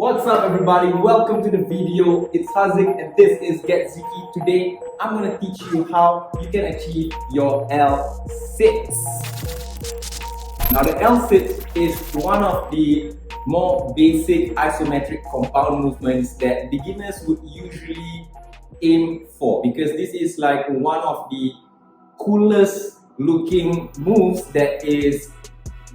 What's up everybody, welcome to the video. It's Hazik and this is Get Ziki. Today I'm going to teach you how you can achieve your L-sits. Now the L-sit is one of the more basic isometric compound movements that beginners would usually aim for, because this is like one of the coolest looking moves that is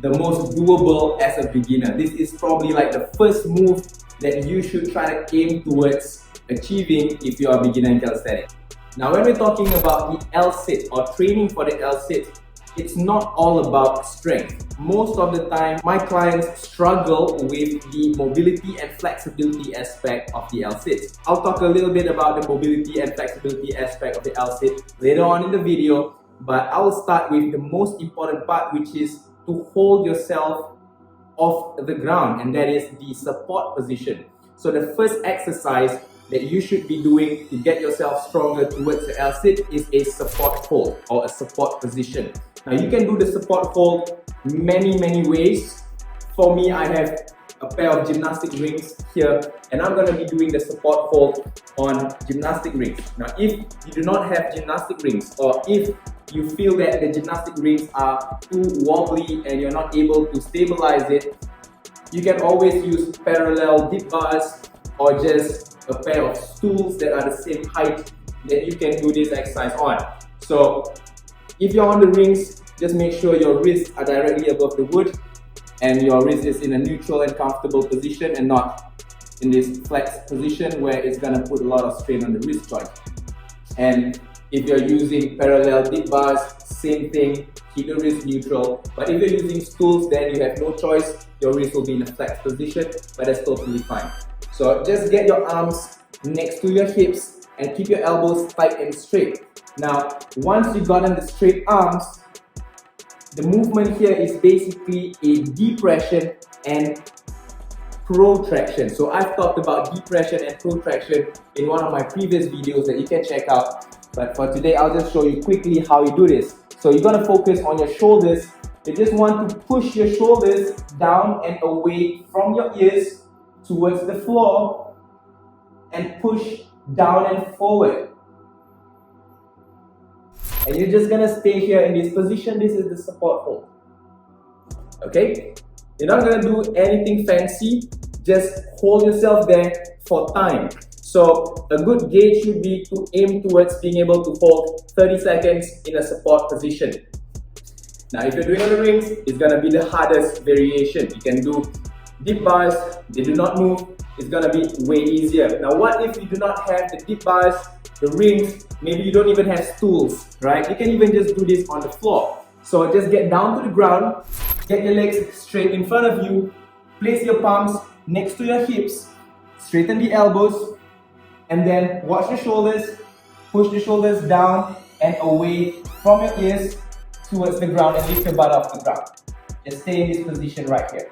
the most doable as a beginner. This is probably like the first move that you should try to aim towards achieving if you are a beginner in calisthenics. Now when we're talking about the L-sit or training for the L-sit, it's not all about strength. Most of the time, my clients struggle with the mobility and flexibility aspect of the L-sit. I'll talk a little bit about the mobility and flexibility aspect of the L-sit later on in the video, but I'll start with the most important part, which is to hold yourself off the ground, and that is the support position. So the first exercise that you should be doing to get yourself stronger towards the L-sit is a support hold or a support position. Now you can do the support hold many ways. For me, I have a pair of gymnastic rings here and I'm going to be doing the support hold on gymnastic rings. Now if you do not have gymnastic rings, or if you feel that the gymnastic rings are too wobbly and you're not able to stabilize it, you can always use parallel dip bars or just a pair of stools that are the same height that you can do this exercise on. So if you're on the rings, just make sure your wrists are directly above the wood and your wrist is in a neutral and comfortable position and not in this flex position where it's going to put a lot of strain on the wrist joint. And if you're using parallel dip bars, same thing, keep the wrist neutral. But if you're using stools, then you have no choice. Your wrist will be in a flex position, but that's totally fine. So just get your arms next to your hips and keep your elbows tight and straight. Now, once you got on the straight arms, the movement here is basically a depression and protraction. So I've talked about depression and protraction in one of my previous videos that you can check out. But for today, I'll just show you quickly how you do this. So you're going to focus on your shoulders. You just want to push your shoulders down and away from your ears towards the floor and push down and forward. And you're just going to stay here in this position. This is the support hold. Okay? You're not going to do anything fancy. Just hold yourself there for time. So a good gauge should be to aim towards being able to hold 30 seconds in a support position. Now if you're doing on the rings, it's going to be the hardest variation. You can do dip bars, they do not move, it's going to be way easier. Now what if you do not have the dip bars, the rings, maybe you don't even have stools, right? You can even just do this on the floor. So just get down to the ground, get your legs straight in front of you, place your palms next to your hips, straighten the elbows, and then watch the shoulders, push the shoulders down and away from your ears towards the ground and lift your butt off the ground. Just stay in this position right here.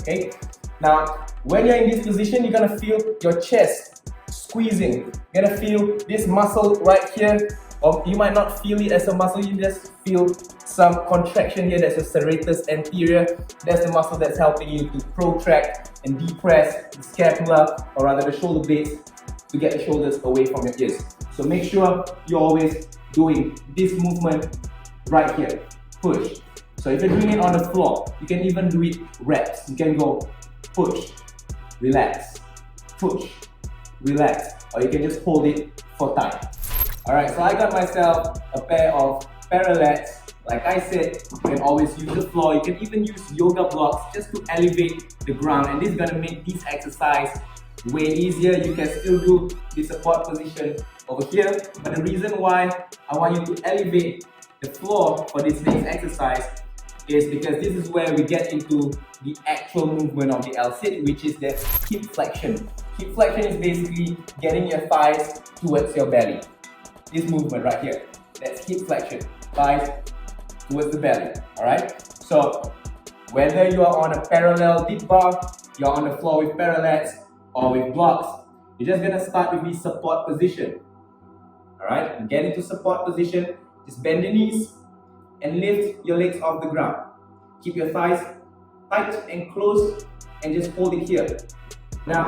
Okay? Now, when you're in this position, you're gonna feel your chest squeezing. You're gonna feel this muscle right here, or you might not feel it as a muscle, you just feel some contraction here. That's the serratus anterior. That's the muscle that's helping you to protract and depress the scapula, or rather the shoulder blades, to get the shoulders away from your ears. So make sure you're always doing this movement right here. Push. So if you're doing it on the floor, you can even do it reps. You can go push, relax, push, relax, or you can just hold it for time. Alright, so I got myself a pair of parallettes. Like I said, you can always use the floor. You can even use yoga blocks just to elevate the ground, and this is gonna make this exercise way easier. You can still do the support position over here, but the reason why I want you to elevate the floor for this next exercise is because this is where we get into the actual movement of the L-sit, which is the hip flexion. Hip flexion is basically getting your thighs towards your belly. This movement right here, that's hip flexion, thighs towards the belly. Alright, so whether you are on a parallel dip bar, you're on the floor with parallettes or with blocks, you're just gonna start with the support position. Alright, get into support position, just bend your knees and lift your legs off the ground. Keep your thighs tight and close and just hold it here. Now,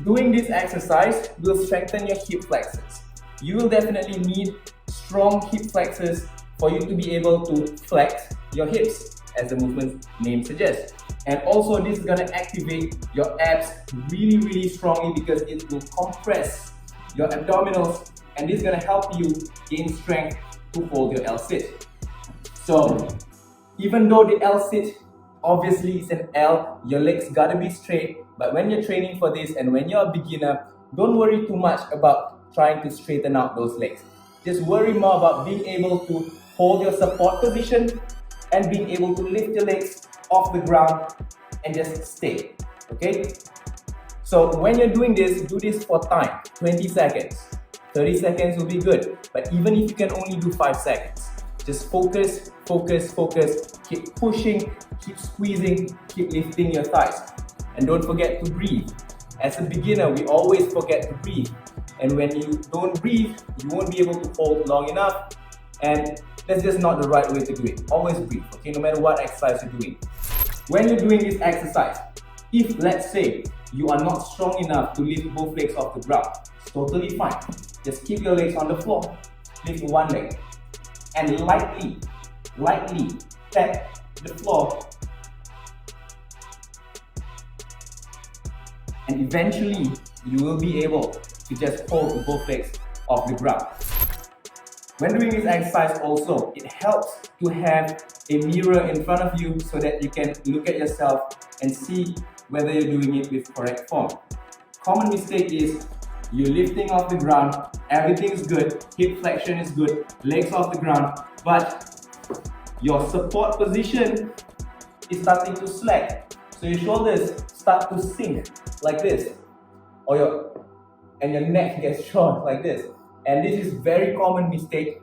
doing this exercise will strengthen your hip flexors. You will definitely need strong hip flexors for you to be able to flex your hips, as the movement name suggests. And also this is going to activate your abs really strongly because it will compress your abdominals, and this is going to help you gain strength to hold your L-sit. So even though the L-sit obviously is an L, your legs gotta be straight, but when you're training for this and when you're a beginner, don't worry too much about trying to straighten out those legs. Just worry more about being able to hold your support position and being able to lift your legs off the ground and just stay, okay? So when you're doing this, do this for time, 20 seconds. 30 seconds will be good, but even if you can only do 5 seconds, just focus, keep pushing, keep squeezing, keep lifting your thighs. And don't forget to breathe. As a beginner, we always forget to breathe. And when you don't breathe, you won't be able to hold long enough. And that's just not the right way to do it. Always breathe, okay, no matter what exercise you're doing. When you're doing this exercise, if let's say you are not strong enough to lift both legs off the ground, it's totally fine. Just keep your legs on the floor, lift one leg, and lightly tap the floor, and eventually you will be able to just hold both legs off the ground. When doing this exercise also, it helps to have a mirror in front of you so that you can look at yourself and see whether you're doing it with correct form. Common mistake is you're lifting off the ground, everything is good, hip flexion is good, legs off the ground, but your support position is starting to slack. So your shoulders start to sink like this, or your neck gets short like this. And this is very common mistake.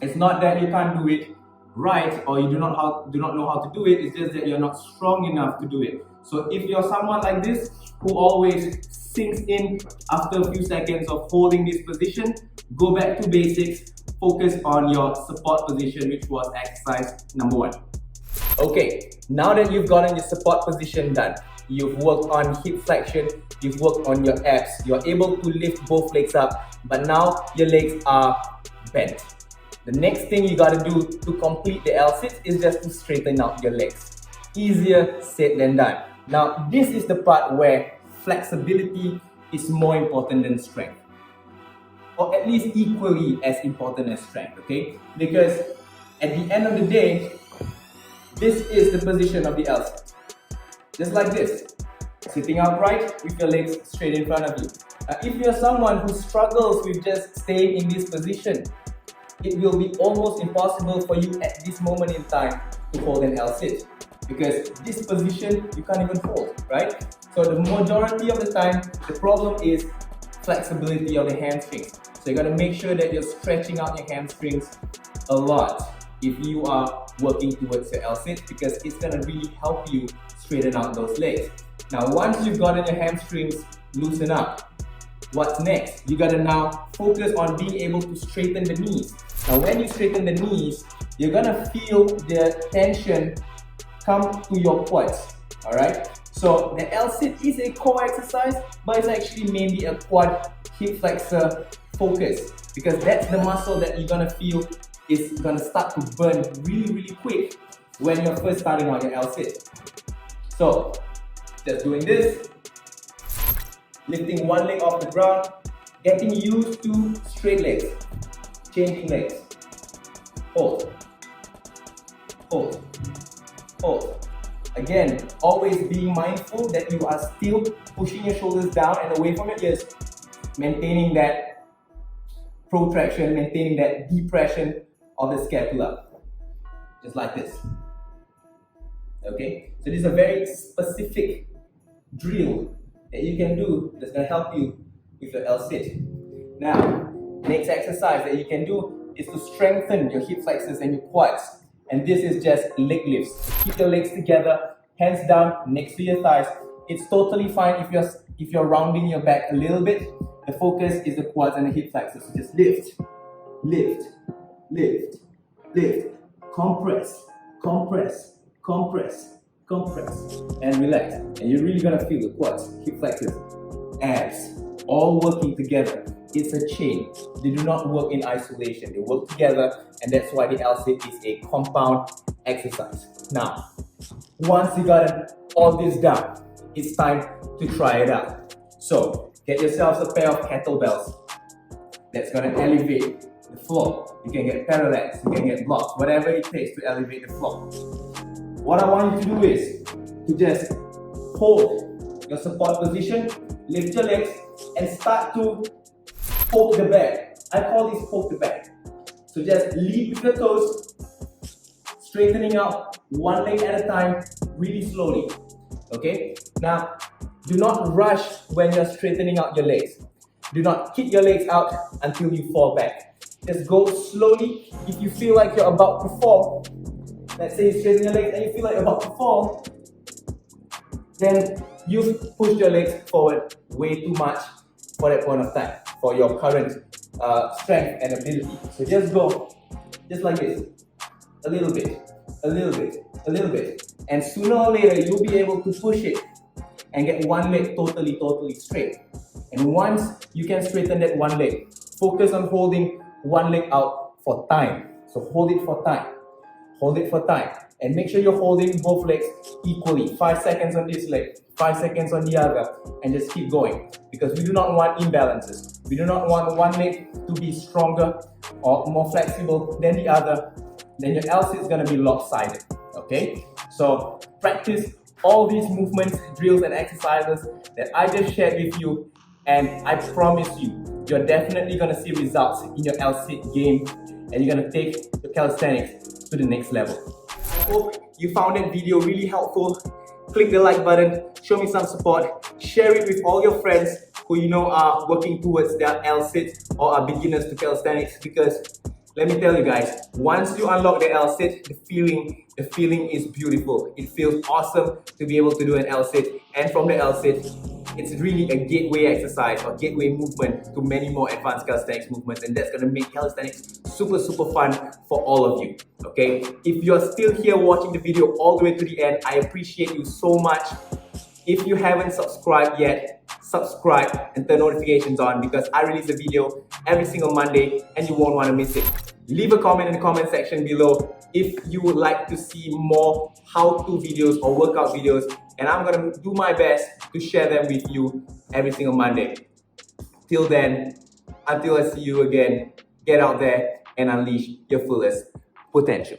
It's not that you can't do it right or you do not know how to do it, it's just that you're not strong enough to do it. So if you're someone like this who always sinks in after a few seconds of holding this position, go back to basics, focus on your support position, which was exercise number 1. Okay, now that you've gotten your support position done, you've worked on hip flexion, you've worked on your abs, you're able to lift both legs up, but now your legs are bent. The next thing you gotta do to complete the L-sit is just to straighten out your legs. Easier said than done. Now, this is the part where flexibility is more important than strength, or at least equally as important as strength, okay? Because at the end of the day, this is the position of the L-sit. Just like this, sitting upright with your legs straight in front of you. If you're someone who struggles with just staying in this position, it will be almost impossible for you at this moment in time to hold an L-sit, because this position you can't even hold, right? So the majority of the time, the problem is flexibility of the hamstrings. So you gotta make sure that you're stretching out your hamstrings a lot if you are working towards your L-sit, because it's gonna really help you straighten out those legs. Now, once you've gotten your hamstrings loosened up, what's next? You gotta now focus on being able to straighten the knees. Now, when you straighten the knees, you're gonna feel the tension come to your quads, alright? So the L-sit is a core exercise, but it's actually mainly a quad hip flexor focus, because that's the muscle that you're gonna feel is gonna start to burn really quick when you're first starting on your L-sit. So, just doing this, lifting one leg off the ground, getting used to straight legs, changing legs, hold, hold, hold. Again, always being mindful that you are still pushing your shoulders down and away from your ears, maintaining that protraction, maintaining that depression of the scapula, just like this. Okay, so this is a very specific drill that you can do that's going to help you with your L-sit. Now, next exercise that you can do is to strengthen your hip flexors and your quads. And this is just leg lifts. Keep your legs together, hands down next to your thighs. It's totally fine if you're rounding your back a little bit. The focus is the quads and the hip flexors. So just lift, lift, lift, lift, compress, compress, compress, compress, and relax. And you're really gonna feel the quads, hip flexors, abs, all working together. It's a chain. They do not work in isolation. They work together, and that's why the L-sit is a compound exercise. Now, once you got all this done, it's time to try it out. So, get yourselves a pair of kettlebells that's gonna elevate the floor. You can get parallettes, you can get blocks, whatever it takes to elevate the floor. What I want you to do is to just hold your support position, lift your legs, and start to poke the bag. I call this poke the bag. So just lead with your toes, straightening out one leg at a time, really slowly. Okay? Now, do not rush when you're straightening out your legs. Do not kick your legs out until you fall back. Just go slowly. If you feel like you're about to fall, let's say you straighten your legs and you feel like you're about to fall, then you've pushed your legs forward way too much for that point of time, for your current strength and ability. So just go, just like this, a little bit, a little bit, a little bit. And sooner or later, you'll be able to push it and get one leg totally straight. And once you can straighten that one leg, focus on holding one leg out for time. So hold it for time. Hold it for time. And make sure you're holding both legs equally. 5 seconds on this leg, 5 seconds on the other, and just keep going. Because we do not want imbalances. We do not want one leg to be stronger or more flexible than the other. Then your L-sit is going to be lopsided. Okay? So practice all these movements, drills, and exercises that I just shared with you. And I promise you, you're definitely going to see results in your L-sit game. And you're going to take your calisthenics to the next level. I hope you found that video really helpful. Click the like button, show me some support, share it with all your friends who you know are working towards their L-sit or are beginners to calisthenics, because let me tell you guys, once you unlock the L-sit, the feeling is beautiful. It feels awesome to be able to do an L-sit, and from the L-sit, it's really a gateway exercise or gateway movement to many more advanced calisthenics movements, and that's going to make calisthenics super fun for all of you. Okay, if you're still here watching the video all the way to the end, I appreciate you so much. If you haven't subscribed yet, subscribe and turn notifications on, because I release a video every single Monday and you won't want to miss it. Leave a comment in the comment section below if you would like to see more how-to videos or workout videos, and I'm going to do my best to share them with you every single Monday. Till then, until I see you again, get out there and unleash your fullest potential.